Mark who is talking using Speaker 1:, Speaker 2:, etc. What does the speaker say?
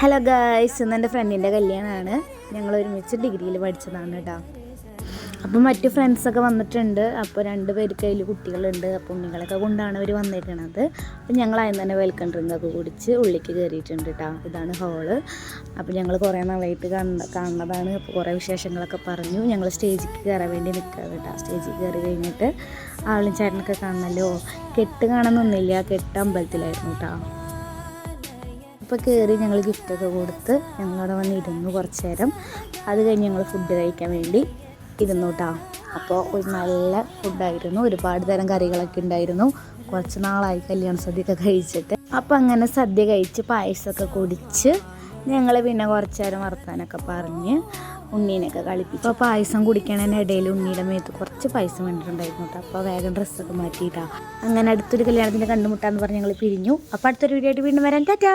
Speaker 1: Hello guys, ഇന്ന് എൻ്റെ ഫ്രണ്ടിൻ്റെ കല്യാണമാണ്. ഞങ്ങൾ ഒരുമിച്ച് ഡിഗ്രിയിൽ പഠിച്ചതാണ് കേട്ടോ. അപ്പം മറ്റു ഫ്രണ്ട്സൊക്കെ വന്നിട്ടുണ്ട്. അപ്പോൾ 2 പേർക്ക് അതിൽ കുട്ടികളുണ്ട്. അപ്പോൾ ഉണ്ണികളൊക്കെ കൊണ്ടാണ് അവർ വന്നിരിക്കണത്. അപ്പം ഞങ്ങൾ അതിന് തന്നെ വെൽക്കം ഡ്രിങ്കൊക്കെ കുടിച്ച് ഉള്ളിലേക്ക് കയറിയിട്ടുണ്ട് കേട്ടോ. ഇതാണ് ഹോള്. അപ്പോൾ ഞങ്ങൾ കുറേ നാളായിട്ട് കാണുന്നതാണ്. അപ്പോൾ കുറേ വിശേഷങ്ങളൊക്കെ പറഞ്ഞു. ഞങ്ങൾ സ്റ്റേജിൽ കയറാൻ വേണ്ടി നിൽക്കുകയാണ് കേട്ടോ. സ്റ്റേജിൽ കയറി കഴിഞ്ഞിട്ട് ആളും ചേട്ടനൊക്കെ കാണണമല്ലോ. കെട്ട് കാണുന്നൊന്നുമില്ല, കെട്ട് അമ്പലത്തിലായിരുന്നു കേട്ടോ. അപ്പോൾ കയറി ഞങ്ങൾ ഗിഫ്റ്റൊക്കെ കൊടുത്ത് ഞങ്ങളവിടെ വന്നിരുന്നു കുറച്ച് നേരം. അത് കഴിഞ്ഞ് ഞങ്ങൾ ഫുഡ് കഴിക്കാൻ വേണ്ടി ഇരുന്നു കേട്ടോ. അപ്പോൾ ഒരു നല്ല ഫുഡായിരുന്നു. ഒരുപാട് തരം കറികളൊക്കെ ഉണ്ടായിരുന്നു. കുറച്ച് നാളായി കല്യാണ സദ്യയൊക്കെ കഴിച്ചിട്ട്. അപ്പോൾ അങ്ങനെ സദ്യ കഴിച്ച് പായസമൊക്കെ കുടിച്ച് ഞങ്ങൾ പിന്നെ കുറച്ച് നേരം വർത്താനൊക്കെ പറഞ്ഞ് ഉണ്ണീനെയൊക്കെ കളിപ്പിച്ചു. അപ്പോൾ പായസം കുടിക്കണതിനിടയിൽ ഉണ്ണിയുടെ മേത്ത് കുറച്ച് പായസം വേണ്ടിയിട്ടുണ്ടായിരുന്നു കേട്ടോ. അപ്പോൾ വേഗം ഡ്രസ്സൊക്കെ മാറ്റിയിട്ടാണ്. അങ്ങനെ അടുത്തൊരു കല്യാണത്തിൻ്റെ കണ്ടുമുട്ടാന്ന് പറഞ്ഞ് ഞങ്ങൾ പിരിഞ്ഞു. അപ്പോൾ അടുത്തൊരു വീഡിയോ ആയിട്ട് വീണ്ടും വരാൻ. ടാറ്റാ.